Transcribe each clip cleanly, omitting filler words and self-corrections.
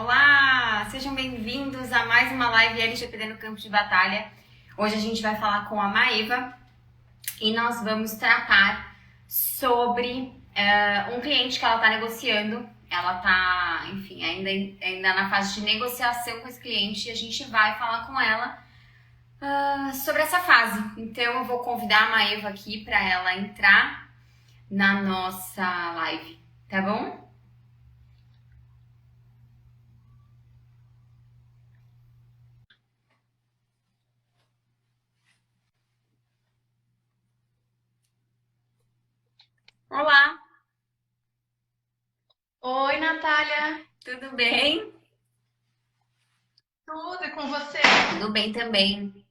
Olá, sejam bem-vindos a mais uma live LGPD no Campo de Batalha. Hoje a gente vai falar com a Maeva e nós vamos tratar sobre um cliente que ela está negociando. Ela está, enfim, ainda na fase de negociação com esse cliente e a gente vai falar com ela sobre essa fase. Então eu vou convidar a Maeva aqui para ela entrar na nossa live, tá bom? Olá, Oi, Natália. tudo bem? Tudo e com você? Tudo bem também.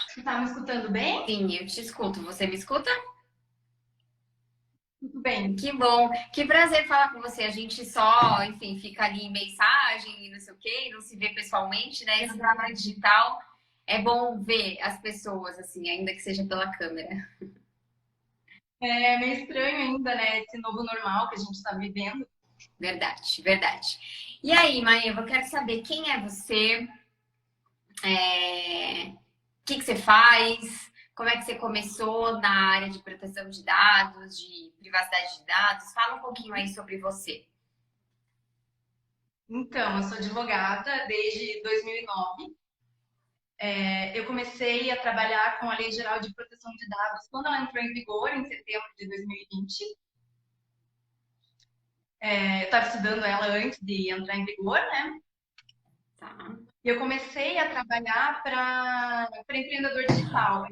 Você tá me escutando bem? Sim, eu te escuto. Você me escuta? Tudo bem. Que bom. Que prazer falar com você. A gente só, enfim, fica ali em mensagem e não sei o quê, não se vê pessoalmente, né? Esse trabalho digital é bom ver as pessoas, assim, ainda que seja pela câmera. É meio estranho ainda, né? Esse novo normal que a gente tá vivendo. Verdade, verdade. E aí, Maeva, eu quero saber quem é você, o que você faz, como é que você começou na área de proteção de dados, de privacidade de dados. Fala um pouquinho aí sobre você. Então, eu sou advogada desde 2009. Eu comecei a trabalhar com a Lei Geral de Proteção de Dados quando ela entrou em vigor, em setembro de 2020. Eu estava estudando ela antes de entrar em vigor, né? Tá? E eu comecei a trabalhar para empreendedor digital.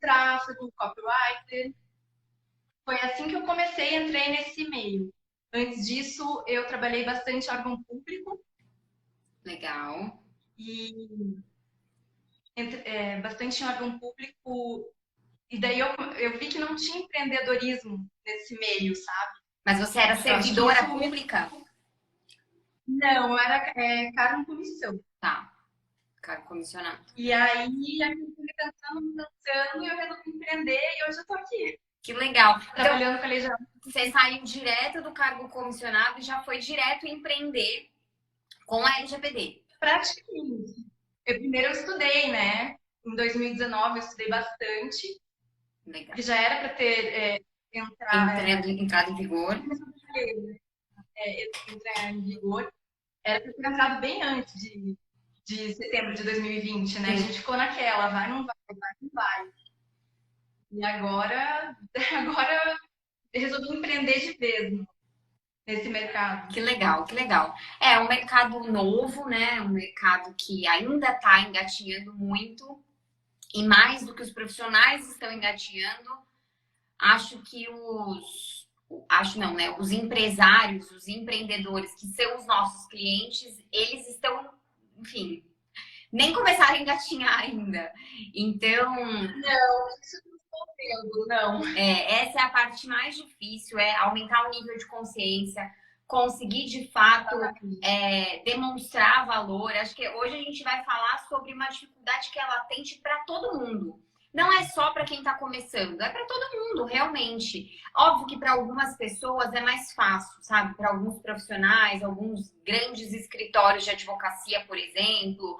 Tráfego, copywriter. Foi assim que eu comecei, entrei nesse meio. Antes disso, eu trabalhei bastante em órgão público Legal. e bastante em órgão público. E daí eu vi que não tinha empreendedorismo nesse meio, sabe? Mas você era Eu acho que servidora isso pública? não era cargo em comissão. Tá, cargo comissionado. E aí, aquilo foi me cansando, me cansando, e eu resolvi empreender e hoje eu tô aqui, Que legal. Então, trabalhando com a Lei Geral. você saiu direto do cargo comissionado e já foi direto empreender com a LGPD. Praticamente. Primeiro eu estudei, né? Em 2019 eu estudei bastante, Legal. que já era para ter Entrada em vigor. entrar em vigor, era para ter entrado bem antes de setembro de 2020, né? A gente ficou naquela, vai, não vai, vai, não vai. E agora, agora eu resolvi empreender de vez nesse mercado. Que legal, que legal. É um mercado novo, né? Um mercado que ainda está engatinhando muito. E mais do que os profissionais estão engatinhando, acho que acho não, né? Os empresários, os empreendedores que são os nossos clientes, eles estão, enfim, nem começaram a engatinhar ainda. Então, Não, isso não estou vendo, não. essa é a parte mais difícil, é aumentar o nível de consciência, conseguir de fato demonstrar valor. Acho que hoje a gente vai falar sobre uma dificuldade que é latente para todo mundo. Não é só para quem está começando, é para todo mundo, realmente. Óbvio que para algumas pessoas é mais fácil, sabe? Para alguns profissionais, alguns grandes escritórios de advocacia, por exemplo,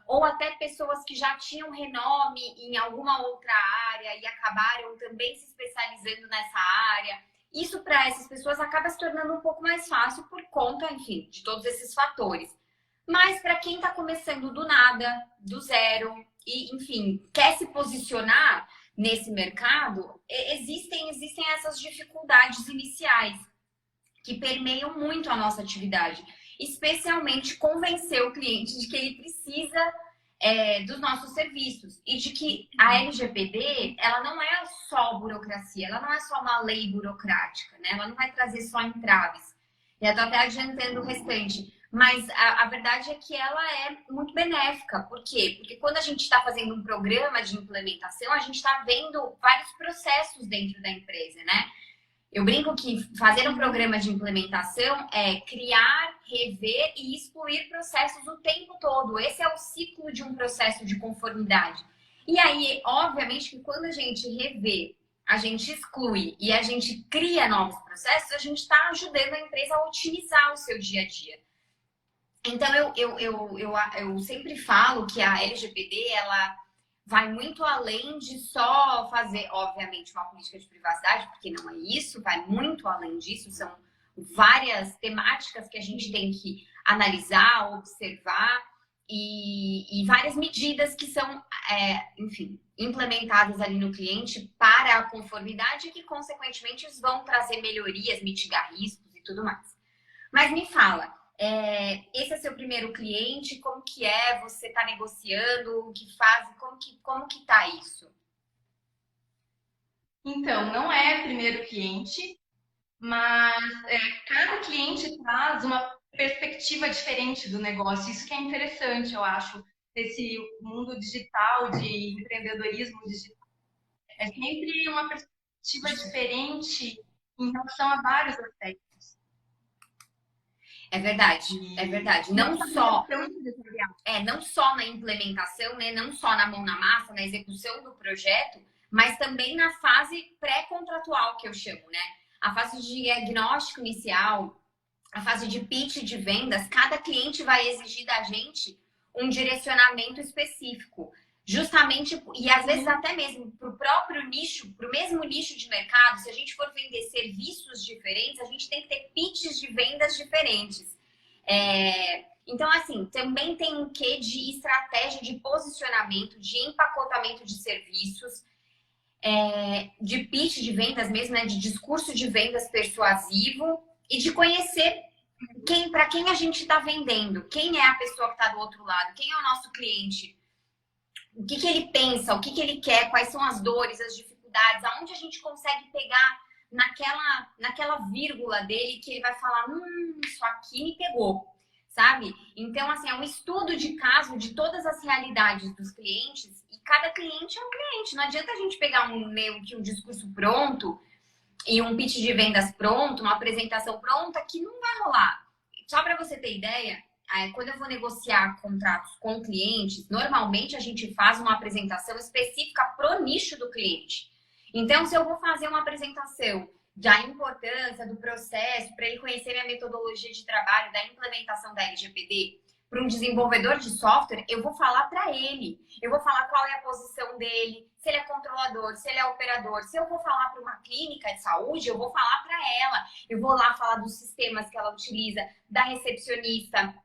ou até pessoas que já tinham renome em alguma outra área e acabaram também se especializando nessa área. Isso para essas pessoas acaba se tornando um pouco mais fácil por conta, enfim, de todos esses fatores. Mas para quem está começando do nada, do zero, e, enfim, quer se posicionar nesse mercado, existem essas dificuldades iniciais que permeiam muito a nossa atividade, especialmente convencer o cliente de que ele precisa dos nossos serviços e de que a LGPD ela não é só burocracia, ela não é só uma lei burocrática, né? Ela não vai trazer só entraves. Já estou até adiantando o restante. Mas a verdade é que ela é muito benéfica. Por quê? Porque quando a gente está fazendo um programa de implementação, a gente está vendo vários processos dentro da empresa, né? Eu brinco que fazer um programa de implementação é criar, rever e excluir processos o tempo todo. Esse é o ciclo de um processo de conformidade. E aí, obviamente, que quando a gente revê a gente exclui e a gente cria novos processos, a gente está ajudando a empresa a otimizar o seu dia a dia. Então, eu sempre falo que a LGPD, ela vai muito além de só fazer, obviamente, uma política de privacidade, porque não é isso, vai muito além disso, são várias temáticas que a gente tem que analisar, observar e várias medidas que são, enfim, implementadas ali no cliente para a conformidade e que, consequentemente, vão trazer melhorias, mitigar riscos e tudo mais. Mas me fala, esse é seu primeiro cliente? Como que é? Você está negociando? O que faz? Como que tá isso? Então, não é primeiro cliente, mas cada cliente traz uma perspectiva diferente do negócio. Isso que é interessante, eu acho, desse mundo digital, de empreendedorismo digital. É sempre uma perspectiva diferente em relação a vários aspectos. É verdade, é verdade. Não só, não só na implementação, né? Não só na mão na massa, na execução do projeto, mas também na fase pré-contratual, que eu chamo, né? A fase de diagnóstico inicial, a fase de pitch de vendas, cada cliente vai exigir da gente um direcionamento específico. Justamente, e às vezes até mesmo para o próprio nicho, para o mesmo nicho de mercado, se a gente for vender serviços diferentes, a gente tem que ter pitches de vendas diferentes. Então, assim, também tem um quê de estratégia de posicionamento, de empacotamento de serviços, de pitch de vendas mesmo, né? De discurso de vendas persuasivo e de conhecer para quem a gente está vendendo, quem é a pessoa que está do outro lado, quem é o nosso cliente, o que ele pensa, o que ele quer, quais são as dores, as dificuldades, aonde a gente consegue pegar naquela vírgula dele que ele vai falar, isso aqui me pegou, sabe? Então, assim, é um estudo de caso de todas as realidades dos clientes e cada cliente é um cliente. Não adianta a gente pegar um discurso pronto e um pitch de vendas pronto, uma apresentação pronta, que não vai rolar. Só para você ter ideia, quando eu vou negociar contratos com clientes, normalmente a gente faz uma apresentação específica pro nicho do cliente. Então, se eu vou fazer uma apresentação da importância do processo, para ele conhecer a metodologia de trabalho, da implementação da LGPD, para um desenvolvedor de software, eu vou falar para ele. Eu vou falar qual é a posição dele, se ele é controlador, se ele é operador. Se eu vou falar para uma clínica de saúde, eu vou falar para ela. Eu vou lá falar dos sistemas que ela utiliza, da recepcionista,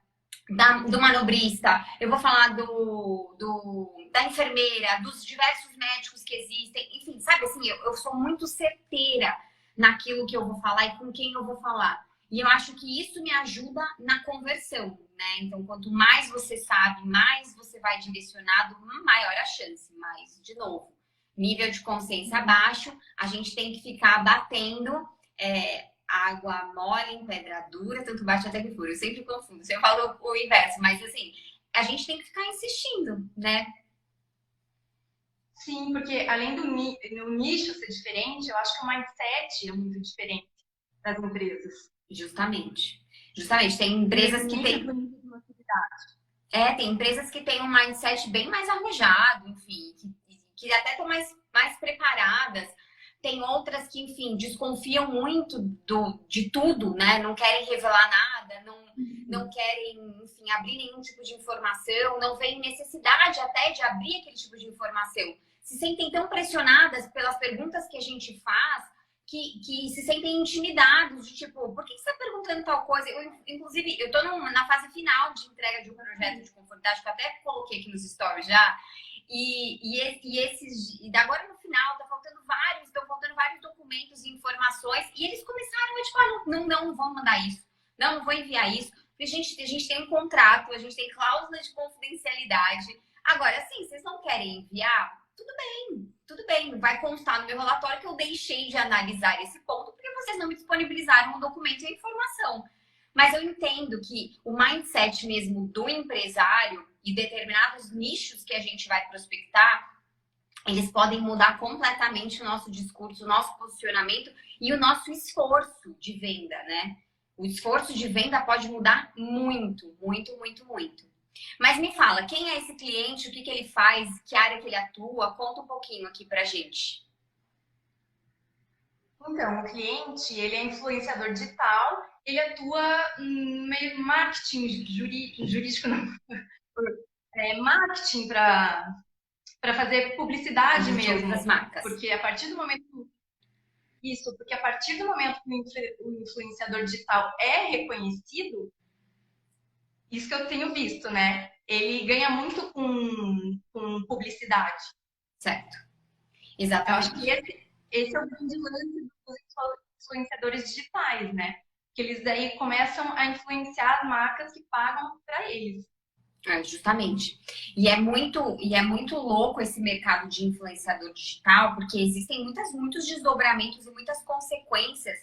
do manobrista, eu vou falar da enfermeira, dos diversos médicos que existem. Enfim, sabe assim, eu sou muito certeira naquilo que eu vou falar e com quem eu vou falar. E eu acho que isso me ajuda na conversão, né? Então, quanto mais você sabe, mais você vai direcionado, maior a chance. Mas, de novo, nível de consciência baixo, a gente tem que ficar batendo água mole em pedra dura, tanto bate até que fura. Eu sempre confundo, você falou o inverso, mas assim, a gente tem que ficar insistindo, né? Sim, porque além do nicho ser diferente, eu acho que o mindset é muito diferente das empresas. Justamente. Tem empresas que têm. Tem empresas que têm um mindset bem mais arrojado, enfim, que até estão mais preparadas. Tem outras que, enfim, desconfiam muito de tudo, né? Não querem revelar nada, não querem, enfim, abrir nenhum tipo de informação, não veem necessidade até de abrir aquele tipo de informação. Se sentem tão pressionadas pelas perguntas que a gente faz que se sentem intimidados, de tipo, por que você está perguntando tal coisa? Inclusive, eu estou na fase final de entrega de um projeto de conformidade, que eu até coloquei aqui nos stories já, e agora no final estão faltando vários documentos e informações, e eles começaram a tipo, não vou mandar isso, não vou enviar isso, porque a gente tem um contrato, a gente tem cláusula de confidencialidade. Agora, assim, vocês não querem enviar? Tudo bem, vai constar no meu relatório que eu deixei de analisar esse ponto porque vocês não me disponibilizaram o documento e a informação. Mas eu entendo que o mindset mesmo do empresário e determinados nichos que a gente vai prospectar, eles podem mudar completamente o nosso discurso, o nosso posicionamento e o nosso esforço de venda, né? O esforço de venda pode mudar muito, muito, muito, muito. Mas me fala, quem é esse cliente, o que ele faz, que área que ele atua? Conta um pouquinho aqui pra gente. Então, o cliente, ele é influenciador digital, ele atua meio marketing jurídico, não, marketing para fazer publicidade De outras mesmo. marcas. Porque a partir do momento porque a partir do momento que o influenciador digital é reconhecido, isso que eu tenho visto, né? Ele ganha muito com publicidade. Certo. Eu acho Exatamente. que esse é o grande lance dos influenciadores digitais, né? Que eles daí começam a influenciar as marcas que pagam para eles. Justamente. E é muito louco esse mercado de influenciador digital, porque existem muitos desdobramentos e muitas consequências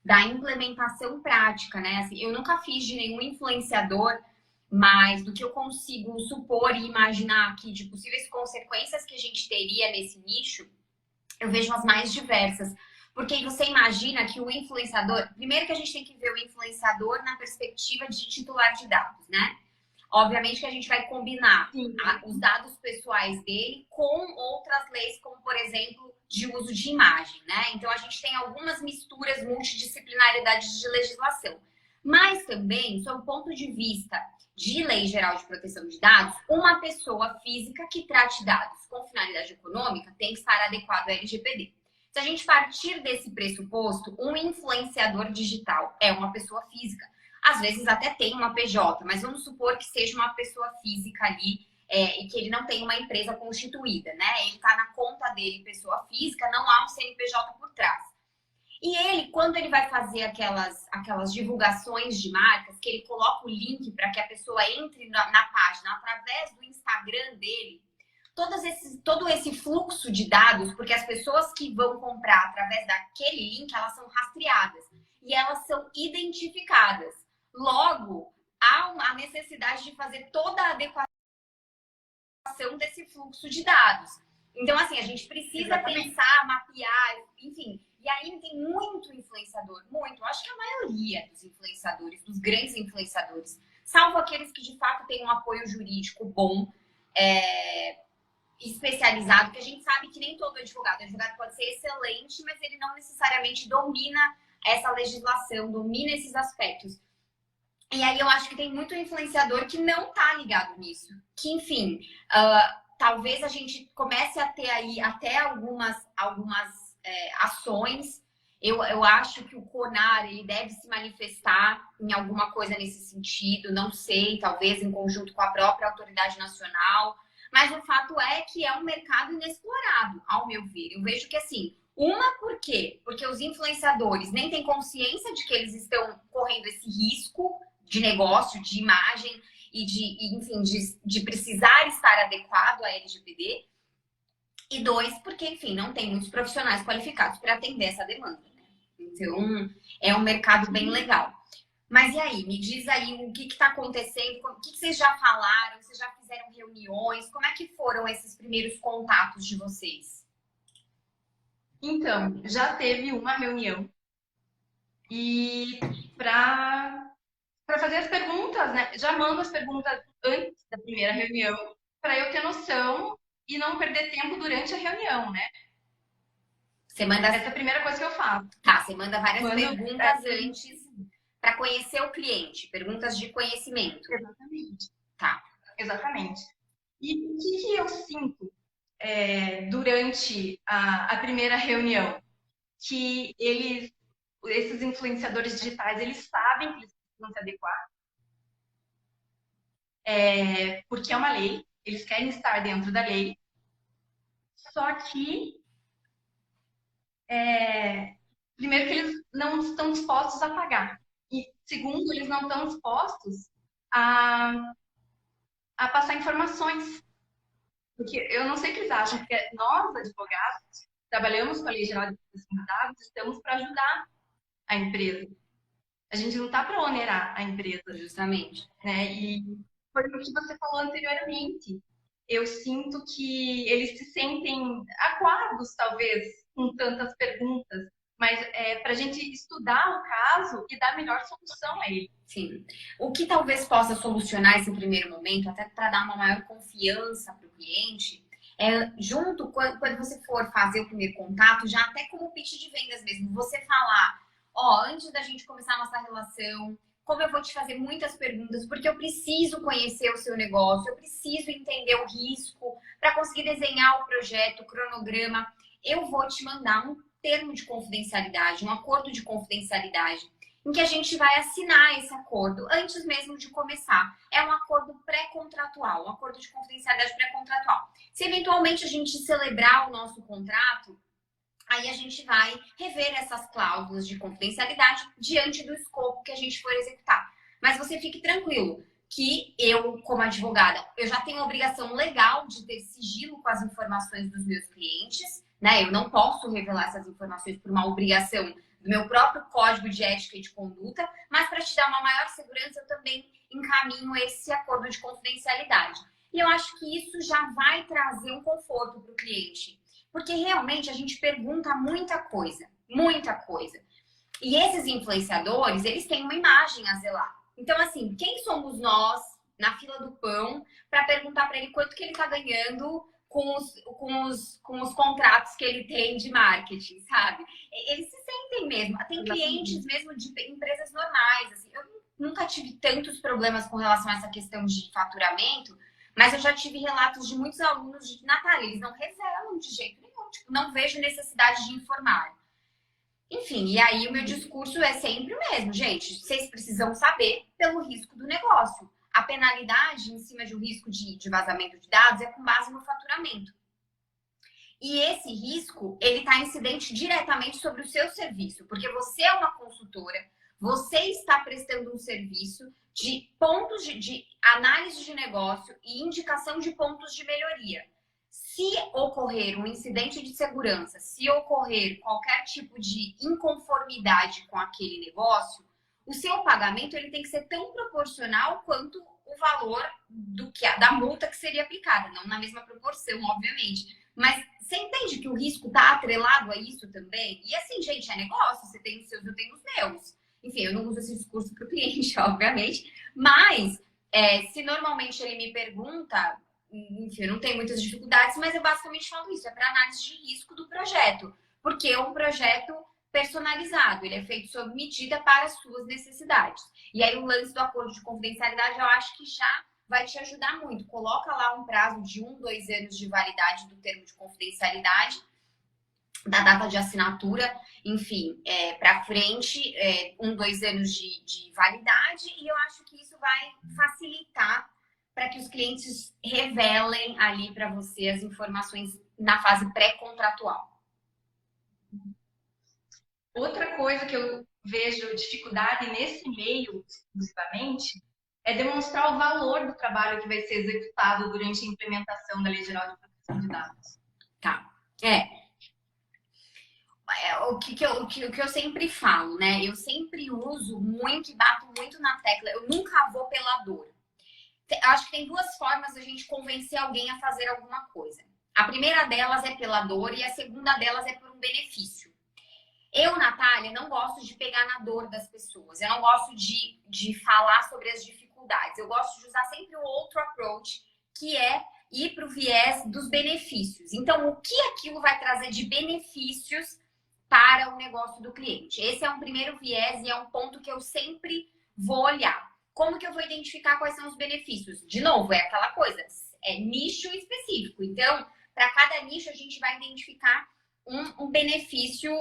da implementação prática, né? Assim, eu nunca fiz de nenhum influenciador, mas do que eu consigo supor e imaginar aqui de possíveis consequências que a gente teria nesse nicho, eu vejo as mais diversas. Porque você imagina que o influenciador. Primeiro que a gente tem que ver o influenciador na perspectiva de titular de dados, né? Obviamente que a gente vai combinar os dados pessoais dele com outras leis, como, por exemplo, de uso de imagem, né? Então, a gente tem algumas misturas, multidisciplinaridades de legislação. Mas também, sob o ponto de vista de Lei Geral de Proteção de Dados, uma pessoa física que trate dados com finalidade econômica tem que estar adequado à LGPD. Se a gente partir desse pressuposto, um influenciador digital é uma pessoa física. Às vezes até tem uma PJ, mas vamos supor que seja uma pessoa física ali e que ele não tem uma empresa constituída, né? Ele está na conta dele, pessoa física, não há um CNPJ por trás. E ele, quando ele vai fazer aquelas divulgações de marcas, que ele coloca o link para que a pessoa entre na página através do Instagram dele, todo esse fluxo de dados, porque as pessoas que vão comprar através daquele link, elas são rastreadas e elas são identificadas. Logo, há a necessidade de fazer toda a adequação desse fluxo de dados. Então, assim, a gente precisa pensar, mapear, enfim. E aí tem muito influenciador, muito. Eu acho que a maioria dos influenciadores, dos grandes influenciadores, salvo aqueles que de fato têm um apoio jurídico bom, especializado, que a gente sabe que nem todo advogado pode ser excelente, mas ele não necessariamente domina essa legislação, domina esses aspectos. E aí eu acho que tem muito influenciador que não tá ligado nisso. Que, enfim, talvez a gente comece a ter aí até algumas ações. Eu acho que o CONAR ele deve se manifestar em alguma coisa nesse sentido, não sei, talvez em conjunto com a própria autoridade nacional. Mas o fato é que é um mercado inexplorado, ao meu ver. Eu vejo que, assim, por quê? Porque os influenciadores nem têm consciência de que eles estão correndo esse risco de negócio, de imagem e de precisar estar adequado à LGPD. E 2, porque, enfim, não tem muitos profissionais qualificados para atender essa demanda, né? Então, é um mercado bem legal. Mas e aí? Me diz aí o que está acontecendo, o que vocês já falaram, vocês já fizeram reuniões, como é que foram esses primeiros contatos de vocês? Então, já teve uma reunião e para fazer as perguntas, né? Já mando as perguntas antes da primeira reunião para eu ter noção e não perder tempo durante a reunião, né? Você manda... Essa é a primeira coisa que eu faço. Tá, você manda várias perguntas antes para conhecer o cliente, perguntas de conhecimento. Exatamente. Tá. Exatamente. E o que eu sinto durante a primeira reunião? Que esses influenciadores digitais, eles sabem que eles precisam se adequar, porque é uma lei, eles querem estar dentro da lei, só que primeiro que eles não estão dispostos a pagar, e segundo, eles não estão dispostos a passar informações, porque eu não sei o que eles acham, porque nós, advogados, trabalhamos com a Lei Geral de Proteção de Dados, estamos para ajudar a empresa. A gente não está para onerar a empresa. Justamente. Né? E foi o que você falou anteriormente. Eu sinto que eles se sentem acuados, talvez, com tantas perguntas, mas para a gente estudar o caso e dar a melhor solução a ele. Sim. O que talvez possa solucionar esse primeiro momento, até para dar uma maior confiança para o cliente, junto, quando você for fazer o primeiro contato, já até como pitch de vendas mesmo, você falar, ó, antes da gente começar a nossa relação, como eu vou te fazer muitas perguntas, porque eu preciso conhecer o seu negócio, eu preciso entender o risco para conseguir desenhar o projeto, o cronograma. Eu vou te mandar um termo de confidencialidade, um acordo de confidencialidade, em que a gente vai assinar esse acordo antes mesmo de começar. É um acordo pré-contratual, um acordo de confidencialidade pré-contratual. Se eventualmente a gente celebrar o nosso contrato, aí a gente vai rever essas cláusulas de confidencialidade diante do escopo que a gente for executar. Mas você fique tranquilo que eu, como advogada, eu já tenho a obrigação legal de ter sigilo com as informações dos meus clientes, né? Eu não posso revelar essas informações por uma obrigação do meu próprio código de ética e de conduta, mas para te dar uma maior segurança, eu também encaminho esse acordo de confidencialidade. E eu acho que isso já vai trazer um conforto para o cliente. Porque realmente a gente pergunta muita coisa, muita coisa. E esses influenciadores, eles têm uma imagem a zelar. Então, assim, quem somos nós na fila do pão para perguntar para ele quanto que ele está ganhando com os contratos que ele tem de marketing, sabe? Eles se sentem mesmo. Tem clientes mesmo de empresas normais. Assim, eu nunca tive tantos problemas com relação a essa questão de faturamento, mas eu já tive relatos de muitos alunos de Natália, eles não revelam de jeito nenhum, tipo, não vejo necessidade de informar. Enfim, e aí o meu discurso é sempre o mesmo, gente. Vocês precisam saber pelo risco do negócio. A penalidade em cima de um risco de vazamento de dados é com base no faturamento. E esse risco, ele está incidente diretamente sobre o seu serviço, porque você é uma consultora, você está prestando um serviço de pontos de análise de negócio e indicação de pontos de melhoria. Se ocorrer um incidente de segurança, se ocorrer qualquer tipo de inconformidade com aquele negócio, o seu pagamento ele tem que ser tão proporcional quanto o valor da multa que seria aplicada, não na mesma proporção, obviamente. Mas você entende que o risco está atrelado a isso também? E assim, gente, é negócio, você tem os seus, eu tenho os meus. Enfim, eu não uso esse discurso para o cliente, obviamente, mas se normalmente ele me pergunta, enfim, eu não tenho muitas dificuldades, mas eu basicamente falo isso, é para análise de risco do projeto, porque é um projeto personalizado, ele é feito sob medida para as suas necessidades. E aí o lance do acordo de confidencialidade, eu acho que já vai te ajudar muito. Coloca lá um prazo de 1, 2 anos de validade do termo de confidencialidade, da data de assinatura, enfim, para frente, 1, 2 anos de validade, e eu acho que isso vai facilitar para que os clientes revelem ali para você as informações na fase pré-contratual. Outra coisa que eu vejo dificuldade nesse meio, exclusivamente, é demonstrar o valor do trabalho que vai ser executado durante a implementação da Lei Geral de Proteção de Dados. Tá. O que eu sempre falo, né? Eu sempre uso muito e bato muito na tecla. Eu nunca vou pela dor. Acho que tem duas formas da gente convencer alguém a fazer alguma coisa. A primeira delas é pela dor e a segunda delas é por um benefício. Eu, Natália, não gosto de pegar na dor das pessoas. Eu não gosto de falar sobre as dificuldades. Eu gosto de usar sempre o outro approach, que é ir para o viés dos benefícios. Então, o que aquilo vai trazer de benefícios para o negócio do cliente? Esse é um primeiro viés e é um ponto que eu sempre vou olhar. Como que eu vou identificar quais são os benefícios? De novo, é aquela coisa, é nicho específico. Então, para cada nicho, a gente vai identificar um benefício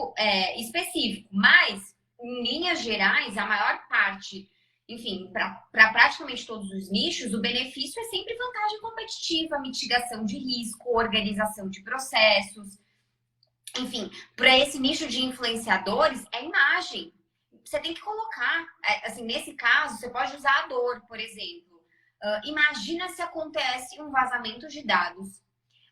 específico. Mas, em linhas gerais, a maior parte, enfim, para praticamente todos os nichos, o benefício é sempre vantagem competitiva, mitigação de risco, organização de processos. Enfim, para esse nicho de influenciadores, é imagem. Você tem que colocar, assim, nesse caso, você pode usar a dor, por exemplo. Imagina se acontece um vazamento de dados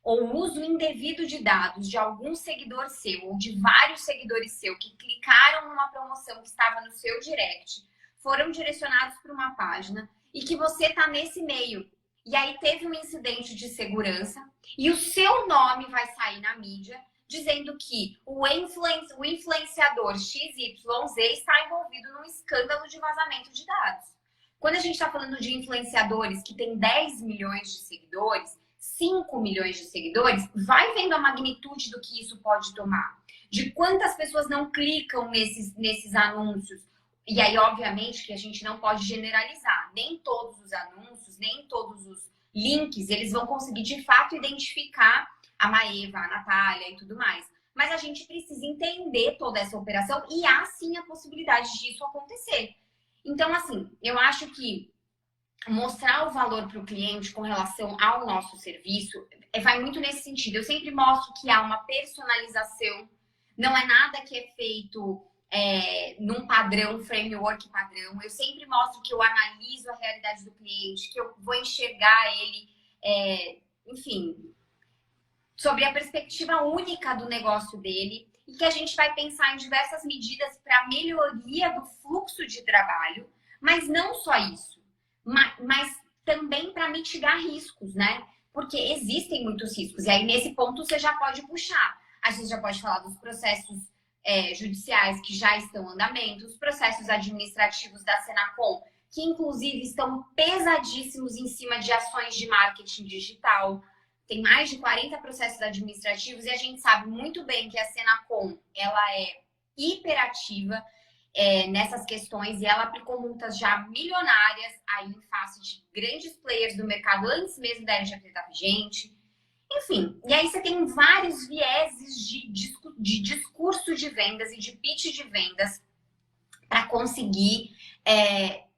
ou uso indevido de dados de algum seguidor seu ou de vários seguidores seus que clicaram numa promoção que estava no seu direct, foram direcionados para uma página e que você está nesse meio. E aí teve um incidente de segurança e o seu nome vai sair na mídia dizendo que o influenciador XYZ está envolvido num escândalo de vazamento de dados. Quando a gente está falando de influenciadores que têm 10 milhões de seguidores, 5 milhões de seguidores, vai vendo a magnitude do que isso pode tomar. De quantas pessoas não clicam nesses anúncios. E aí, obviamente, que a gente não pode generalizar. Nem todos os anúncios, nem todos os links, eles vão conseguir, de fato, identificar a Maeva, a Natália e tudo mais. Mas a gente precisa entender toda essa operação e há, sim, a possibilidade disso acontecer. Então, assim, eu acho que mostrar o valor para o cliente com relação ao nosso serviço vai muito nesse sentido. Eu sempre mostro que há uma personalização, não é nada que é feito num padrão, framework padrão. Eu sempre mostro que eu analiso a realidade do cliente, que eu vou enxergar ele, enfim, sobre a perspectiva única do negócio dele e que a gente vai pensar em diversas medidas para melhoria do fluxo de trabalho, mas não só isso, mas também para mitigar riscos, né? Porque existem muitos riscos. E aí, nesse ponto, você já pode puxar. A gente já pode falar dos processos judiciais que já estão em andamento, os processos administrativos da Senacom, que inclusive estão pesadíssimos em cima de ações de marketing digital. Tem mais de 40 processos administrativos e a gente sabe muito bem que a Senacom ela é hiperativa nessas questões e ela aplicou multas já milionárias aí em face de grandes players do mercado antes mesmo da LGPD estar vigente. Enfim, e aí você tem vários vieses de discurso de vendas e de pitch de vendas para conseguir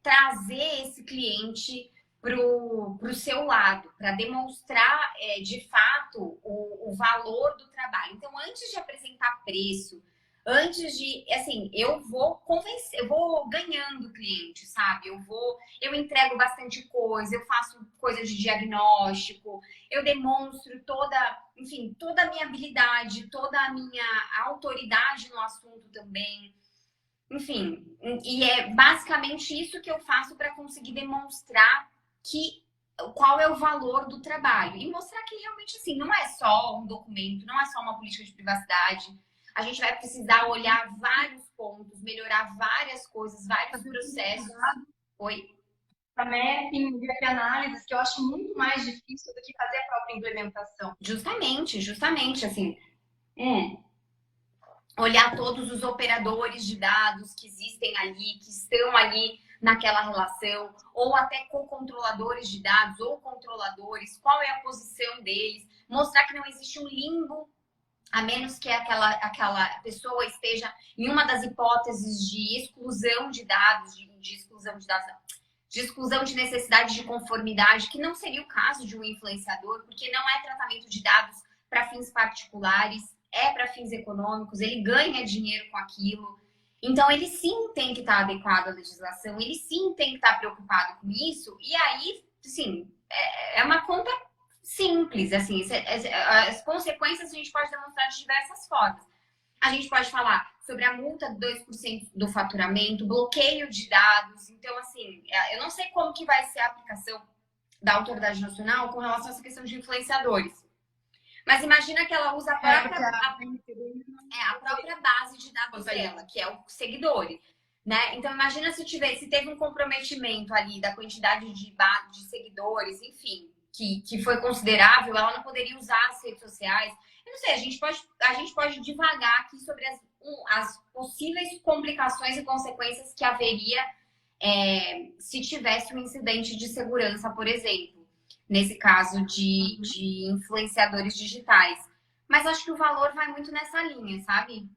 trazer esse cliente para o seu lado, para demonstrar de fato o valor do trabalho. Então, antes de apresentar preço, antes de, assim, eu vou convencer, eu vou ganhando o cliente, sabe? Eu entrego bastante coisa, eu faço coisa de diagnóstico, eu demonstro enfim, toda a minha habilidade, toda a minha autoridade no assunto também. Enfim, e é basicamente isso que eu faço para conseguir demonstrar qual é o valor do trabalho. E mostrar que realmente, assim, não é só um documento, não é só uma política de privacidade. A gente vai precisar olhar vários pontos, melhorar várias coisas, vários processos. Oi? Para mapping, gap análises, que eu acho muito mais difícil do que fazer a própria implementação. Justamente, assim. Olhar todos os operadores de dados que existem ali, que estão ali naquela relação, ou até co-controladores de dados, ou controladores, qual é a posição deles, mostrar que não existe um limbo, a menos que aquela pessoa esteja em uma das hipóteses de exclusão de dados, de exclusão de necessidade de conformidade, que não seria o caso de um influenciador, porque não é tratamento de dados para fins particulares, é para fins econômicos, ele ganha dinheiro com aquilo. Então, ele sim tem que estar adequado à legislação, ele sim tem que estar preocupado com isso, e aí, assim, é uma conta simples, assim, as consequências a gente pode demonstrar de diversas formas. A gente pode falar sobre a multa de 2% do faturamento, bloqueio de dados. Então, assim, eu não sei como que vai ser a aplicação da autoridade nacional com relação a essa questão de influenciadores. Mas imagina que ela usa a própria base de dados dela, que é o seguidor, né? Então, imagina se teve um comprometimento ali da quantidade de seguidores, enfim, que foi considerável, ela não poderia usar as redes sociais. Eu não sei, a gente pode divagar aqui sobre as possíveis complicações e consequências que haveria se tivesse um incidente de segurança, por exemplo, nesse caso de influenciadores digitais. Mas acho que o valor vai muito nessa linha, sabe?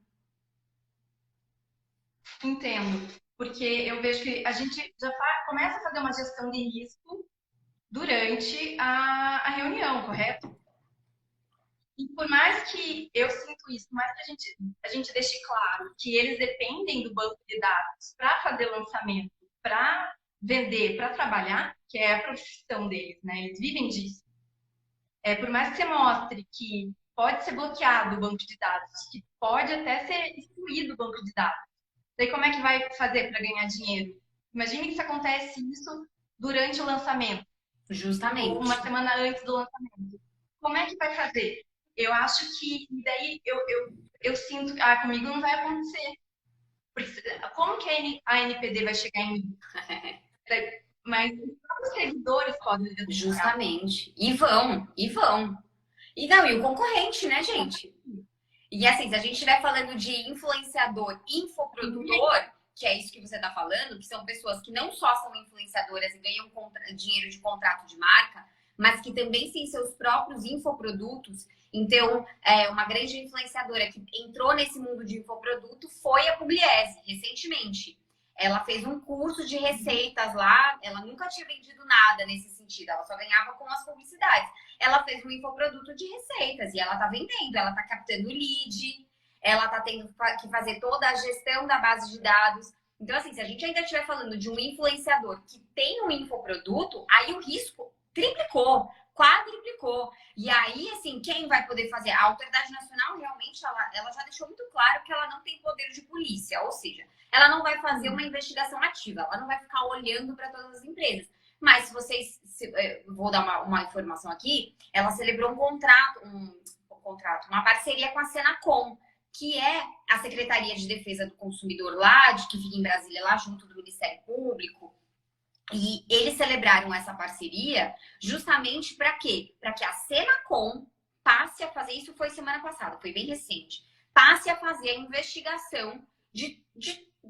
Entendo, porque eu vejo que a gente já começa a fazer uma gestão de risco durante a reunião, correto? E por mais que eu sinto isso, por mais que a gente deixe claro que eles dependem do banco de dados para fazer lançamento, para vender, para trabalhar, que é a profissão deles, né? Eles vivem disso. Por mais que você mostre que pode ser bloqueado o banco de dados, que pode até ser excluído o banco de dados. Daí como é que vai fazer para ganhar dinheiro? Imagine que isso acontece durante o lançamento. Justamente. Ou uma semana antes do lançamento. Como é que vai fazer? Eu acho que daí eu sinto que comigo não vai acontecer. Como que a NPD vai chegar em mim? Mas os próprios seguidores podem denunciar. Justamente. E vão. E não, e o concorrente, né, gente? E assim, se a gente estiver falando de influenciador, infoprodutor, que é isso que você está falando, que são pessoas que não só são influenciadoras e ganham dinheiro de contrato de marca, mas que também têm seus próprios infoprodutos. Então, uma grande influenciadora que entrou nesse mundo de infoproduto foi a Pugliese, recentemente. Ela fez um curso de receitas lá, ela nunca tinha vendido nada nesse sentido, ela só ganhava com as publicidades. Ela fez um infoproduto de receitas e ela tá vendendo, ela tá captando lead, ela tá tendo que fazer toda a gestão da base de dados. Então, assim, se a gente ainda estiver falando de um influenciador que tem um infoproduto, aí o risco triplicou, quadriplicou. E aí, assim, quem vai poder fazer? A Autoridade Nacional realmente, ela já deixou muito claro que ela não tem poder de polícia, ou seja, ela não vai fazer uma investigação ativa, ela não vai ficar olhando para todas as empresas. Mas se vocês, vou dar uma informação aqui, ela celebrou uma parceria com a Senacom, que é a Secretaria de Defesa do Consumidor lá, que fica em Brasília, lá junto do Ministério Público. E eles celebraram essa parceria justamente para quê? Para que a Senacom passe a fazer, isso foi semana passada, foi bem recente, passe a fazer a investigação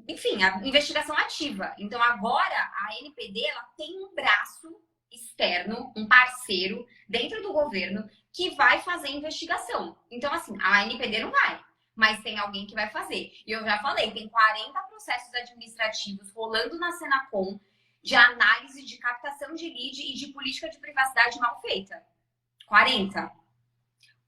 enfim, a investigação ativa. Então, agora, a NPD, ela tem um braço externo, um parceiro dentro do governo que vai fazer investigação. Então, assim, a NPD não vai, mas tem alguém que vai fazer. E eu já falei, tem 40 processos administrativos rolando na Senacom de análise de captação de lead e de política de privacidade mal feita. 40.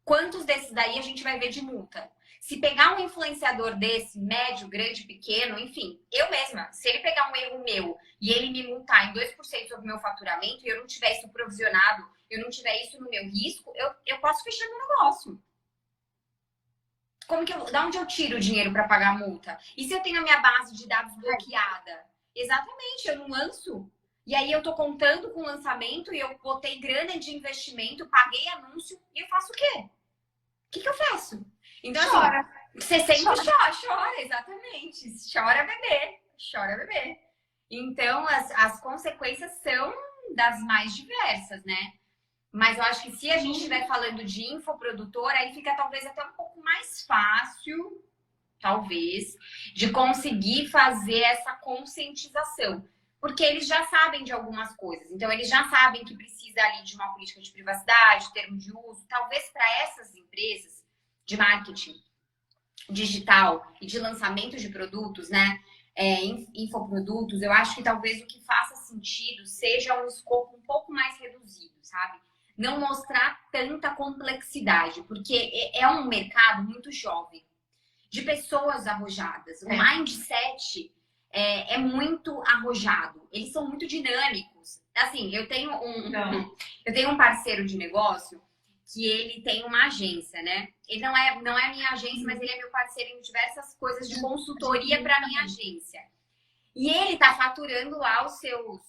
Quantos desses daí a gente vai ver de multa? Se pegar um influenciador desse, médio, grande, pequeno, enfim, eu mesma, se ele pegar um erro meu e ele me multar em 2% sobre o meu faturamento e eu não tiver isso provisionado, eu não tiver isso no meu risco, eu posso fechar meu negócio. Da onde eu tiro o dinheiro para pagar a multa? E se eu tenho a minha base de dados bloqueada? Exatamente, eu não lanço. E aí eu tô contando com o lançamento e eu botei grana de investimento, paguei anúncio e eu faço o quê? O que eu faço? Então, chora. Assim, você sempre chora, exatamente. Chora bebê. Então, as consequências são das mais diversas, né? Mas eu acho que se a gente estiver falando de infoprodutor, aí fica talvez até um pouco mais fácil, talvez, de conseguir fazer essa conscientização. Porque eles já sabem de algumas coisas. Então, eles já sabem que precisa ali de uma política de privacidade, termo de uso. Talvez para essas empresas de marketing digital e de lançamento de produtos, né? Infoprodutos, eu acho que talvez o que faça sentido seja um escopo um pouco mais reduzido, sabe? Não mostrar tanta complexidade, porque é um mercado muito jovem, de pessoas arrojadas. O mindset é muito arrojado. Eles são muito dinâmicos. Assim, eu tenho um parceiro de negócio que ele tem uma agência, né? Ele não é minha agência, mas ele é meu parceiro em diversas coisas de consultoria para minha agência. E ele tá faturando lá os seus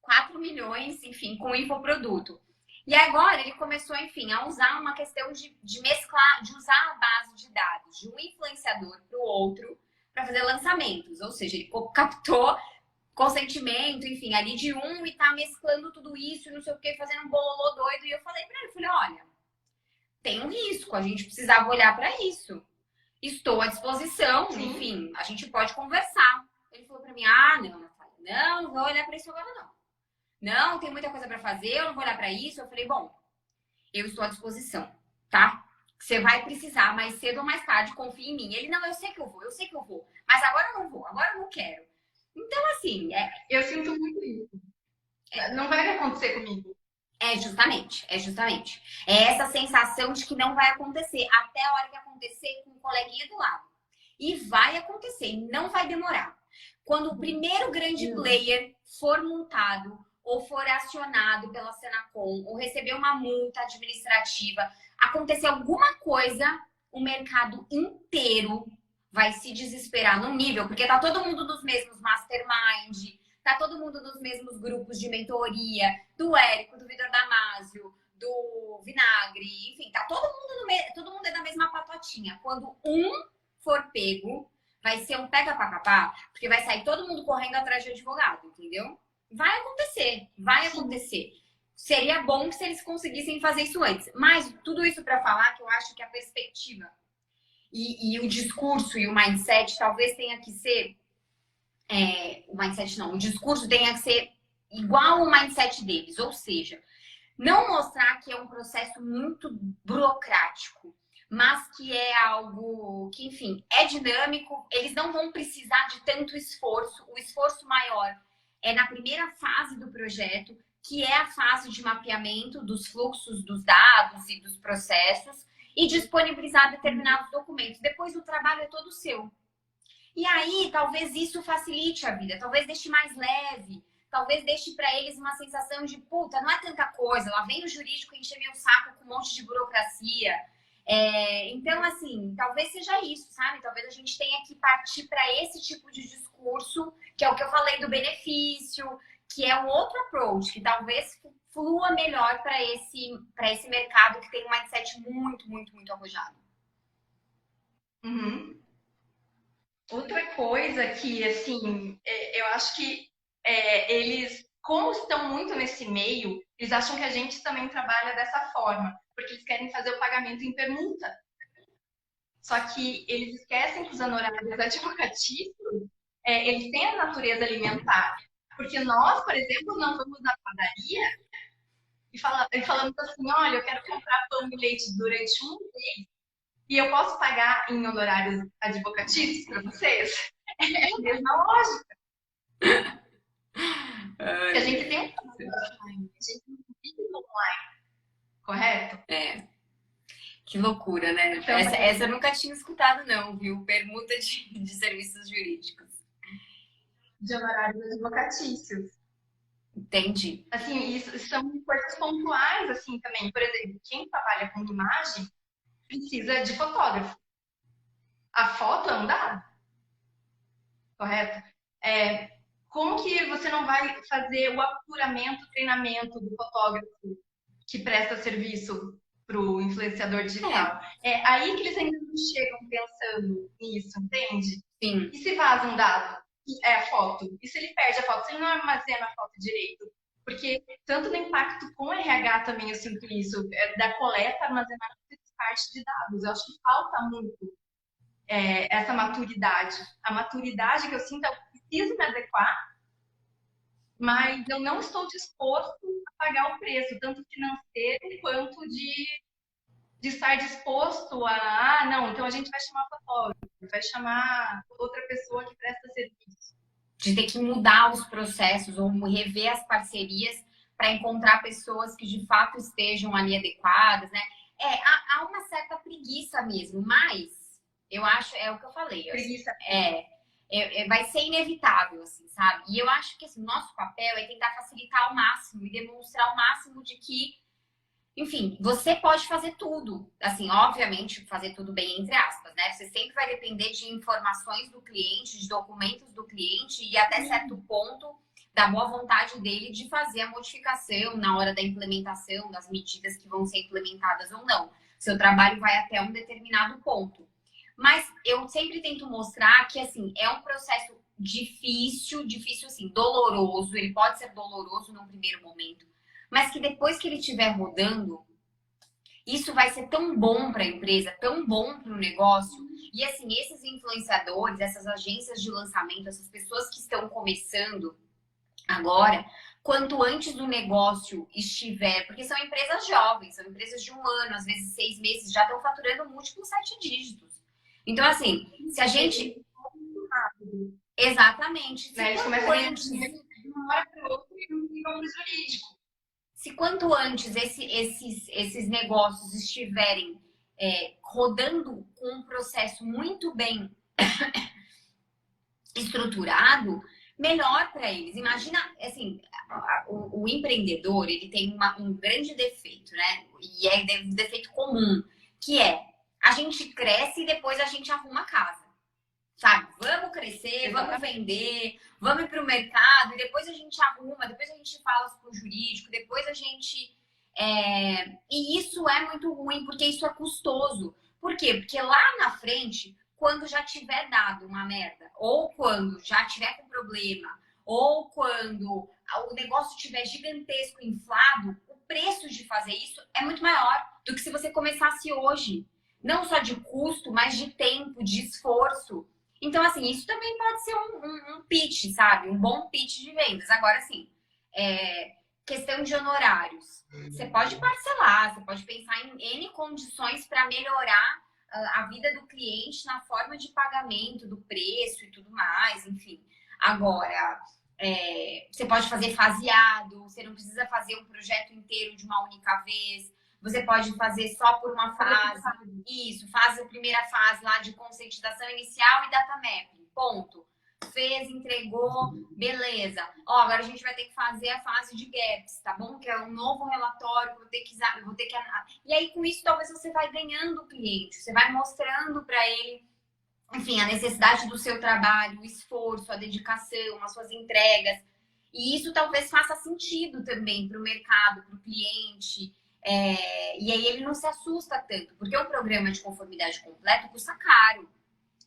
4 milhões, enfim, com infoproduto. E agora ele começou, enfim, a usar uma questão de mesclar, de usar a base de dados de um influenciador para o outro para fazer lançamentos. Ou seja, ele captou consentimento, enfim, ali de um e tá mesclando tudo isso, não sei o que, fazendo um bololô doido. E eu falei para ele, olha, tem um risco, a gente precisava olhar para isso. Estou à disposição, sim. Enfim, a gente pode conversar. Ele falou para mim, não, Natália, não vou olhar para isso agora não. Não, tem muita coisa para fazer, eu não vou olhar para isso. Eu falei, bom, eu estou à disposição, tá? Você vai precisar mais cedo ou mais tarde, confia em mim. Ele, não, eu sei que eu vou, mas agora eu não vou, agora eu não quero. Então, assim... Eu sinto muito isso. Não vai acontecer comigo. Justamente. É essa sensação de que não vai acontecer, até a hora que acontecer com um coleguinha do lado. E vai acontecer, não vai demorar. Quando o primeiro grande player for multado, ou for acionado pela Senacom, ou receber uma multa administrativa, acontecer alguma coisa, o mercado inteiro vai se desesperar num nível, porque tá todo mundo nos mesmos mastermind, tá todo mundo nos mesmos grupos de mentoria, do Érico, do Vitor Damasio, do Vinagre, enfim, tá todo mundo é da mesma patotinha. Quando um for pego, vai ser um pega pra capar, porque vai sair todo mundo correndo atrás de advogado, entendeu? Vai acontecer, vai acontecer. Seria bom se eles conseguissem fazer isso antes. Mas tudo isso para falar que eu acho que a perspectiva e o discurso e o mindset talvez tenha que ser. O mindset não, o discurso tenha que ser igual ao mindset deles. Ou seja, não mostrar que é um processo muito burocrático, mas que é algo que, enfim, é dinâmico, eles não vão precisar de tanto esforço. O esforço maior é na primeira fase do projeto, que é a fase de mapeamento dos fluxos dos dados e dos processos e disponibilizar determinados documentos. Depois o trabalho é todo seu. E aí, talvez isso facilite a vida, talvez deixe mais leve, talvez deixe para eles uma sensação de, puta, não é tanta coisa, lá vem o jurídico encher meu saco com um monte de burocracia. Então, assim, talvez seja isso, sabe? Talvez a gente tenha que partir para esse tipo de discurso, que é o que eu falei do benefício, que é um outro approach, que talvez flua melhor para esse mercado que tem um mindset muito, muito, muito arrojado. Uhum. Outra coisa que, assim, eu acho que eles, como estão muito nesse meio, eles acham que a gente também trabalha dessa forma, porque eles querem fazer o pagamento em permuta. Só que eles esquecem que os honorários advocatícios, eles têm a natureza alimentar. Porque nós, por exemplo, não vamos na padaria e falamos assim, olha, eu quero comprar pão e leite durante um mês e eu posso pagar em honorários advocatícios para vocês? É a mesma lógica. Porque a gente tem um trabalho offline, a gente não vive online, correto? Que loucura, né? Então, Essa eu nunca tinha escutado, não, viu? Permuta de serviços jurídicos. de honorários advocatícios. Entendi. Assim, isso são coisas pontuais, assim, também. Por exemplo, quem trabalha com imagem precisa de fotógrafo. A foto é um dado, correto? Como que você não vai fazer o apuramento, o treinamento do fotógrafo que presta serviço para o influenciador digital? É aí que eles ainda não chegam pensando nisso, entende? Sim. E se vaza um dado? É a foto. E se ele perde a foto? Se ele não armazena a foto direito? Porque tanto no impacto com o RH também eu sinto isso, da coleta, armazenamento e descarte de dados. Eu acho que falta muito essa maturidade. A maturidade que eu sinto é que eu preciso me adequar, mas eu não estou disposto a pagar o preço, tanto financeiro quanto de estar disposto a, não, então a gente vai chamar fotógrafo, vai chamar outra pessoa que presta serviço. De ter que mudar os processos ou rever as parcerias para encontrar pessoas que de fato estejam ali adequadas, né? Há uma certa preguiça mesmo, mas eu acho, é o que eu falei. Preguiça. Vai ser inevitável, assim, sabe? E eu acho que assim, nosso papel é tentar facilitar ao máximo e demonstrar ao máximo de que, enfim, você pode fazer tudo. Assim, obviamente, fazer tudo bem entre aspas, né? Você sempre vai depender de informações do cliente, de documentos do cliente e até certo ponto da boa vontade dele de fazer a modificação na hora da implementação, das medidas que vão ser implementadas ou não. Seu trabalho vai até um determinado ponto. Mas eu sempre tento mostrar que, assim, é um processo difícil, assim, doloroso. Ele pode ser doloroso num primeiro momento, mas que depois que ele estiver rodando, isso vai ser tão bom para a empresa, tão bom para o negócio. E, assim, esses influenciadores, essas agências de lançamento, essas pessoas que estão começando agora, quanto antes do negócio estiver, porque são empresas jovens, são empresas de 1 ano, às vezes 6 meses, já estão faturando múltiplos 7 dígitos. Então, assim, se a gente... Exatamente. Né? Eles começam a ganhar dinheiro de uma hora para outra e não ficam no jurídico. Se quanto antes esses negócios estiverem rodando com um processo muito bem estruturado, melhor para eles. Imagina, assim, o empreendedor, ele tem um grande defeito, né? E é um defeito comum, que é a gente cresce e depois a gente arruma a casa. Sabe? Vamos crescer, vamos vender, vamos ir para o mercado, e depois a gente arruma, depois a gente fala para o jurídico, depois a gente... E isso é muito ruim, porque isso é custoso. Por quê? Porque lá na frente, quando já tiver dado uma merda, ou quando já tiver com problema, ou quando o negócio estiver gigantesco, inflado, o preço de fazer isso é muito maior do que se você começasse hoje. Não só de custo, mas de tempo, de esforço. Então, assim, isso também pode ser um pitch, sabe? Um bom pitch de vendas. Agora, assim, questão de honorários. Você pode parcelar, você pode pensar em N condições para melhorar a vida do cliente na forma de pagamento, do preço e tudo mais, enfim. Agora, você pode fazer faseado, você não precisa fazer um projeto inteiro de uma única vez, você pode fazer só por uma fase. Isso, faz a primeira fase lá de conscientização inicial e data mapping, ponto. Fez, entregou, beleza. Ó, agora a gente vai ter que fazer a fase de gaps, tá bom? Que é um novo relatório que eu vou ter que... E aí, com isso, talvez você vai ganhando o cliente, você vai mostrando para ele, enfim, a necessidade do seu trabalho, o esforço, a dedicação, as suas entregas. E isso talvez faça sentido também para o mercado, para o cliente. E aí ele não se assusta tanto, porque o programa de conformidade completo custa caro.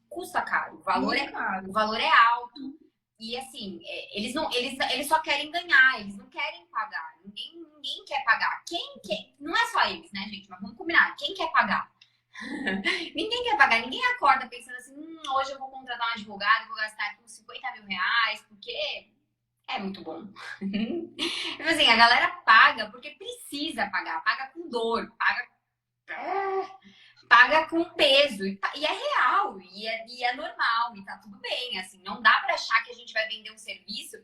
Custa caro, o valor é alto. E assim, eles só querem ganhar, eles não querem pagar. Ninguém quer pagar. Quem quer? Não é só eles, né, gente? Mas vamos combinar. Quem quer pagar? Ninguém quer pagar, ninguém acorda pensando assim, hoje eu vou contratar um advogado, vou gastar aqui uns 50 mil reais, porque é muito bom. Então, assim, a galera paga porque precisa pagar, paga com dor, paga com peso, e é real, e é normal, e tá tudo bem, assim, não dá pra achar que a gente vai vender um serviço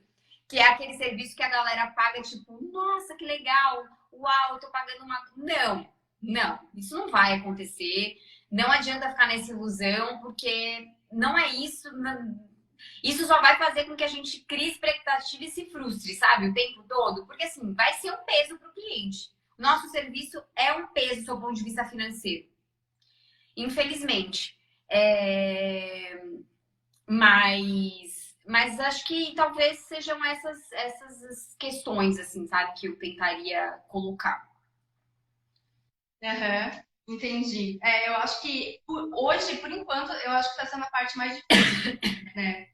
que é aquele serviço que a galera paga, tipo, nossa, que legal, uau, eu tô pagando uma... Não, isso não vai acontecer, não adianta ficar nessa ilusão, porque não é isso, isso só vai fazer com que a gente crie expectativa e se frustre, sabe, o tempo todo, porque assim, vai ser um peso pro cliente. Nosso serviço é um peso do ponto de vista financeiro. Infelizmente. Mas acho que talvez sejam essas questões, assim, sabe, que eu tentaria colocar. Entendi. Eu acho que hoje, por enquanto, eu acho que está sendo a parte mais difícil, né?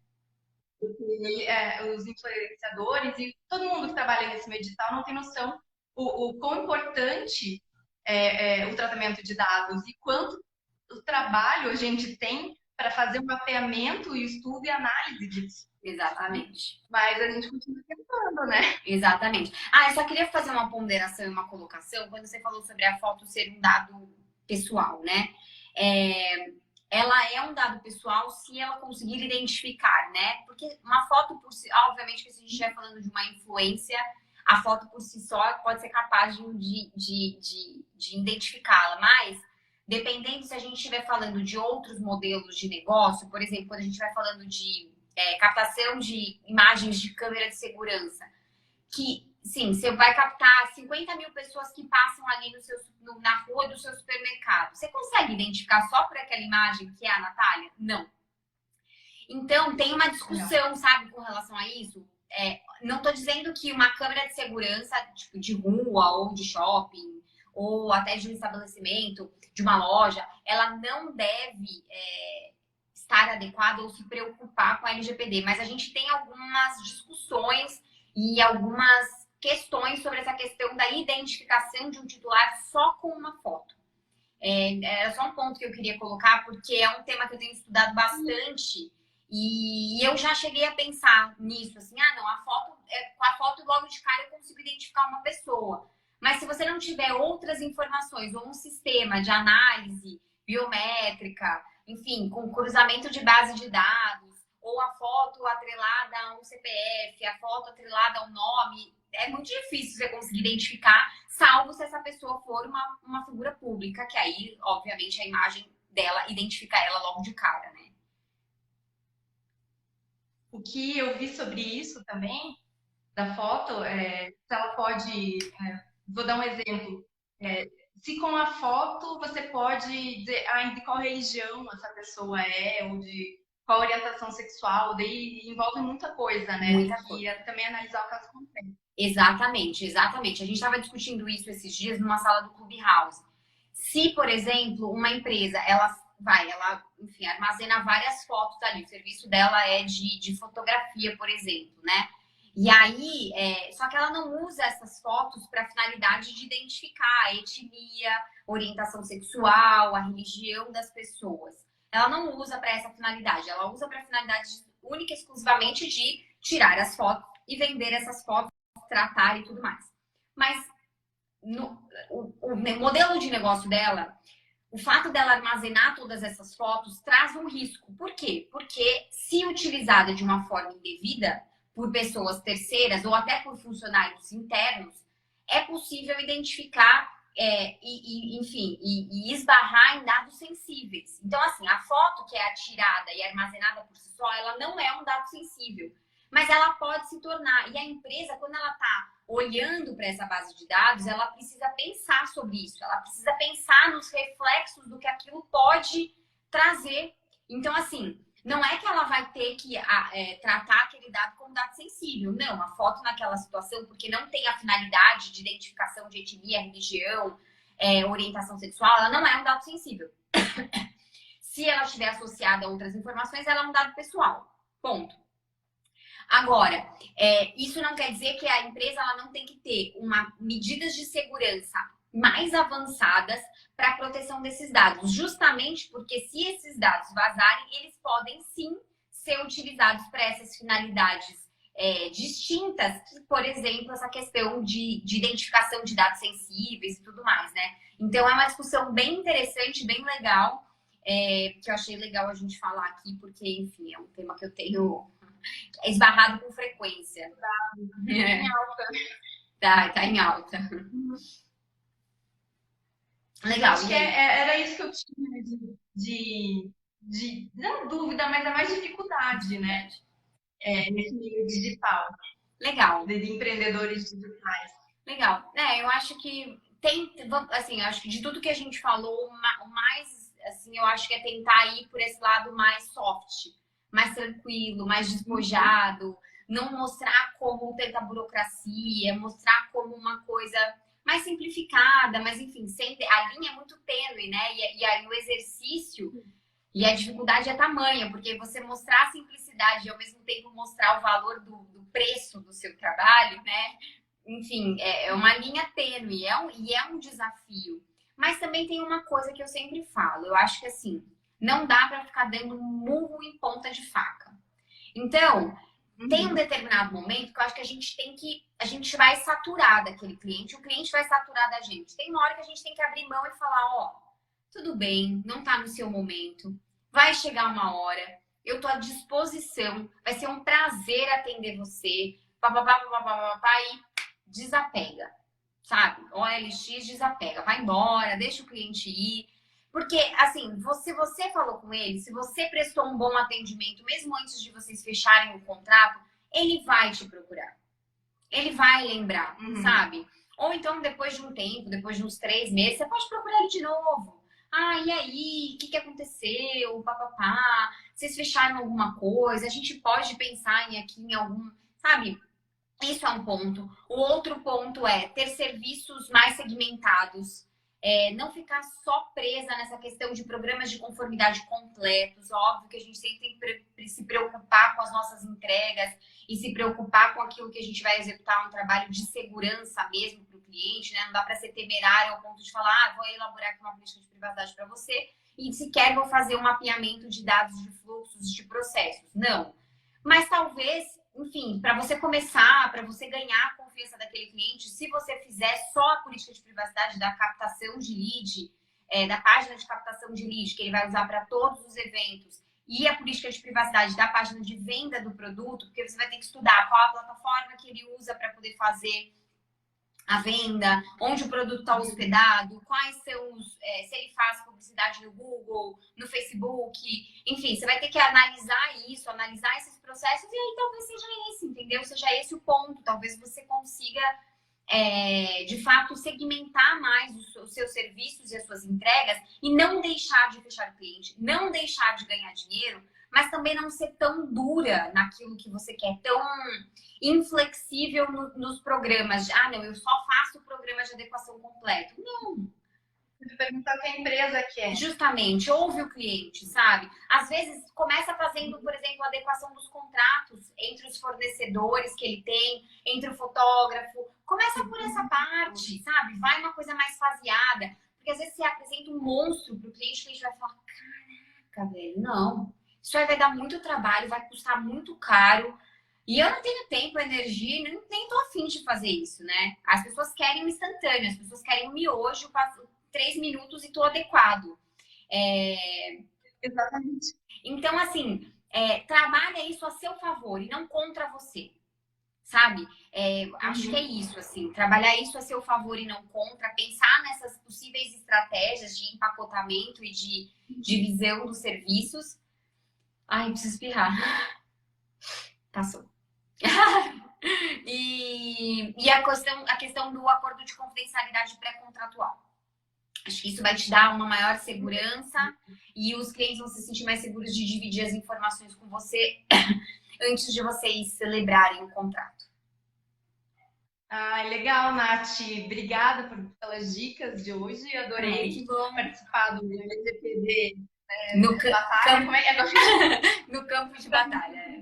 Porque os influenciadores e todo mundo que trabalha nesse meio digital não tem noção o quão importante é o tratamento de dados e quanto o trabalho a gente tem para fazer um mapeamento, estudo e análise disso. Exatamente. Mas a gente continua tentando, né? Exatamente. Eu só queria fazer uma ponderação e uma colocação quando você falou sobre a foto ser um dado pessoal, né? Ela é um dado pessoal se ela conseguir identificar, né? Porque uma foto por si, obviamente que se a gente estiver falando de uma influência, a foto por si só pode ser capaz de identificá-la, mas dependendo se a gente estiver falando de outros modelos de negócio, por exemplo, quando a gente vai falando de captação de imagens de câmera de segurança, que, sim, você vai captar 50 mil pessoas que passam ali na rua do seu supermercado. Você consegue identificar só por aquela imagem que é a Natália? Não. Então, tem uma discussão, sabe, com relação a isso. Não estou dizendo que uma câmera de segurança, tipo, de rua ou de shopping, ou até de um estabelecimento, de uma loja, ela não deve estar adequada ou se preocupar com a LGPD. Mas a gente tem algumas discussões e algumas questões sobre essa questão da identificação de um titular só com uma foto. Era só um ponto que eu queria colocar, porque é um tema que eu tenho estudado bastante e eu já cheguei a pensar nisso, assim, não, com a foto logo de cara eu consigo identificar uma pessoa. Mas se você não tiver outras informações ou um sistema de análise biométrica, enfim, com cruzamento de base de dados, ou a foto atrelada a um CPF, a foto atrelada a um nome, é muito difícil você conseguir identificar, salvo se essa pessoa for uma figura pública, que aí, obviamente, a imagem dela identifica ela logo de cara, né? O que eu vi sobre isso também, da foto, se ela pode... vou dar um exemplo. Se com a foto você pode dizer de qual religião essa pessoa é, ou de qual orientação sexual, daí envolve muita coisa, né? Muita coisa. E também analisar o caso concreto. Exatamente. A gente estava discutindo isso esses dias numa sala do Clubhouse. Se, por exemplo, uma empresa, ela ela, enfim, armazena várias fotos ali. O serviço dela é de fotografia, por exemplo, né? E aí, só que ela não usa essas fotos para finalidade de identificar a etnia, orientação sexual, a religião das pessoas. Ela não usa para essa finalidade. Ela usa para finalidade única e exclusivamente de tirar as fotos e vender essas fotos, tratar e tudo mais. Mas o modelo de negócio dela, o fato dela armazenar todas essas fotos traz um risco. Por quê? Porque se utilizada de uma forma indevida por pessoas terceiras ou até por funcionários internos, é possível identificar enfim, esbarrar em dados sensíveis. Então, assim, a foto que é atirada e armazenada por si só, ela não é um dado sensível, mas ela pode se tornar. E a empresa, quando ela está olhando para essa base de dados, ela precisa pensar sobre isso, ela precisa pensar nos reflexos do que aquilo pode trazer. Então, assim, não é que ela vai ter que tratar aquele dado como dado sensível. Não, a foto naquela situação, porque não tem a finalidade de identificação de etnia, religião, orientação sexual, ela não é um dado sensível. Se ela estiver associada a outras informações, ela é um dado pessoal. Ponto. Agora, isso não quer dizer que a empresa ela não tem que ter medidas de segurança mais avançadas para a proteção desses dados, justamente porque se esses dados vazarem, eles podem sim ser utilizados para essas finalidades distintas, que, por exemplo, essa questão de identificação de dados sensíveis e tudo mais, né? Então, é uma discussão bem interessante, bem legal, que eu achei legal a gente falar aqui, porque, enfim, é um tema que eu tenho esbarrado com frequência. Tá em alta. Tá em alta. Legal. Acho que era isso que eu tinha não dúvida, mas é mais dificuldade, né? Nesse meio digital. Legal. De empreendedores digitais. Legal. Eu acho que assim, eu acho que de tudo que a gente falou, o mais, assim, eu acho que é tentar ir por esse lado mais soft, mais tranquilo, mais despojado, não mostrar como tanta burocracia, mostrar como uma coisa mais simplificada, mas enfim, sempre, a linha é muito tênue, né? E aí o exercício e a dificuldade é tamanha, porque você mostrar a simplicidade e ao mesmo tempo mostrar o valor do preço do seu trabalho, né? Enfim, é uma linha tênue e é um desafio. Mas também tem uma coisa que eu sempre falo, eu acho que assim, não dá para ficar dando murro em ponta de faca. Então, tem um determinado momento que eu acho que a gente vai saturar daquele cliente, o cliente vai saturar da gente. Tem uma hora que a gente tem que abrir mão e falar, ó, tudo bem, não tá no seu momento, vai chegar uma hora, eu tô à disposição, vai ser um prazer atender você, e desapega, sabe? OLX desapega, vai embora, deixa o cliente ir. Porque, assim, se você falou com ele, se você prestou um bom atendimento, mesmo antes de vocês fecharem o contrato, ele vai te procurar. Ele vai lembrar, sabe? Ou então, depois de um tempo, depois de uns 3 meses, você pode procurar ele de novo. Ah, e aí? O que aconteceu? Papapá. Vocês fecharam alguma coisa? A gente pode pensar em algum... Sabe? Isso é um ponto. O outro ponto é ter serviços mais segmentados. Não ficar só presa nessa questão de programas de conformidade completos. Óbvio que a gente sempre tem que se preocupar com as nossas entregas e se preocupar com aquilo que a gente vai executar, um trabalho de segurança mesmo para o cliente, né? Não dá para ser temerário ao ponto de falar, vou elaborar aqui uma política de privacidade para você e sequer vou fazer um mapeamento de dados de fluxos, de processos. Não. Mas talvez, enfim, para você começar, para você ganhar a confiança daquele cliente, se você fizer só a política de privacidade da captação de lead, da página de captação de lead, que ele vai usar para todos os eventos, e a política de privacidade da página de venda do produto, porque você vai ter que estudar qual a plataforma que ele usa para poder fazer a venda, onde o produto está hospedado, quais são se ele faz publicidade no Google, no Facebook, enfim, você vai ter que analisar isso, analisar esses processos e aí talvez seja esse, entendeu? Seja esse o ponto, talvez você consiga de fato segmentar mais os seus serviços e as suas entregas e não deixar de fechar o cliente, não deixar de ganhar dinheiro, mas também não ser tão dura naquilo que você quer, tão inflexível nos programas. Não, eu só faço programas de adequação completo. Não. Perguntar o que a empresa quer. Justamente, ouve o cliente, sabe? Às vezes começa fazendo, por exemplo, a adequação dos contratos entre os fornecedores que ele tem, entre o fotógrafo. Começa por essa parte, sabe? Vai uma coisa mais faseada. Porque às vezes você apresenta um monstro pro cliente, o cliente vai falar, caraca, velho, não. Isso aí vai dar muito trabalho, vai custar muito caro. E eu não tenho tempo, energia, nem tô afim de fazer isso, né? As pessoas querem o instantâneo, as pessoas querem o miojo, 3 minutos e tô adequado. Exatamente. Então, assim, trabalha isso a seu favor e não contra você, sabe? Acho que é isso, assim, trabalhar isso a seu favor e não contra, pensar nessas possíveis estratégias de empacotamento e de divisão dos serviços. Ai, preciso espirrar. Passou. E a questão do acordo de confidencialidade pré-contratual. Acho que isso vai te dar uma maior segurança e os clientes vão se sentir mais seguros de dividir as informações com você antes de vocês celebrarem o contrato. Ah, legal, Nath. Obrigada pelas dicas de hoje. Adorei que bom. participar do LGPD No batalha. Como é que é? No campo de batalha.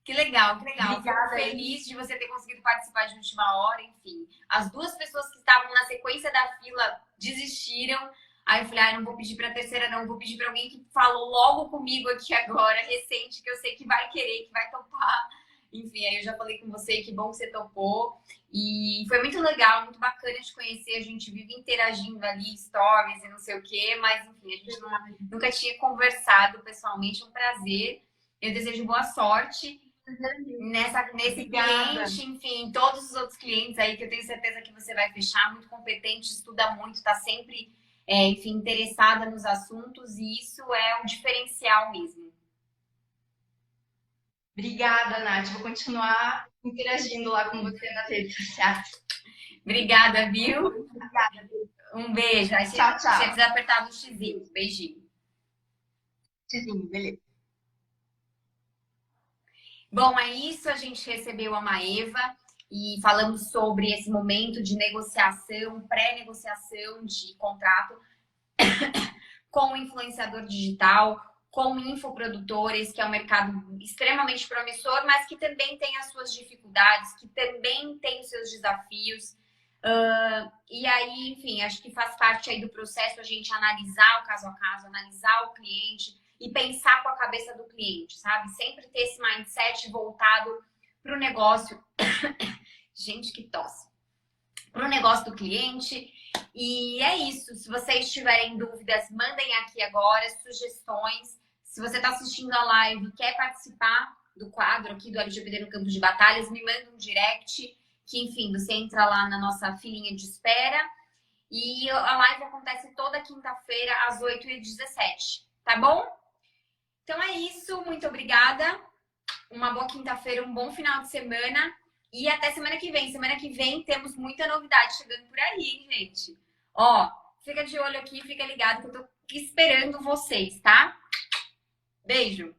Que legal, que legal. Obrigada. Fico feliz de você ter conseguido participar de última hora, enfim. As duas pessoas que estavam na sequência da fila desistiram. Aí eu falei, não vou pedir pra terceira, não. Vou pedir pra alguém que falou logo comigo aqui agora, recente, que eu sei que vai querer, que vai topar. Enfim, aí eu já falei com você, que bom que você topou. E foi muito legal, muito bacana te conhecer. A gente vive interagindo ali, stories e não sei o quê. Mas, enfim, a gente nunca tinha conversado pessoalmente. É um prazer. Eu desejo boa sorte nesse cliente, enfim, todos os outros clientes aí que eu tenho certeza que você vai fechar, muito competente, estuda muito, está sempre, enfim, interessada nos assuntos e isso é um diferencial mesmo. Obrigada, Nath. Vou continuar interagindo lá com você nas redes sociais. Obrigada, viu? Obrigada. Um beijo. Aí tchau, tchau. Você precisa apertar o xizinho. Beijinho. Xizinho, beleza. Bom, é isso. A gente recebeu a Maeva e falamos sobre esse momento de negociação, pré-negociação de contrato com o influenciador digital, com infoprodutores, que é um mercado extremamente promissor, mas que também tem as suas dificuldades, que também tem os seus desafios. E aí, enfim, acho que faz parte aí do processo a gente analisar o caso a caso, analisar o cliente e pensar com a cabeça do cliente, sabe? Sempre ter esse mindset voltado para o negócio. Gente, que tosse. Para o negócio do cliente. E é isso. Se vocês tiverem dúvidas, mandem aqui agora sugestões. Se você está assistindo a live e quer participar do quadro aqui do LGPD no Campo de Batalhas, me manda um direct, que enfim, você entra lá na nossa filinha de espera. E a live acontece toda quinta-feira às 8h17, tá bom? Então é isso, muito obrigada. Uma boa quinta-feira, um bom final de semana. E até semana que vem. Semana que vem temos muita novidade chegando por aí, hein, gente? Ó, fica de olho aqui, fica ligado que eu tô esperando vocês, tá? Beijo!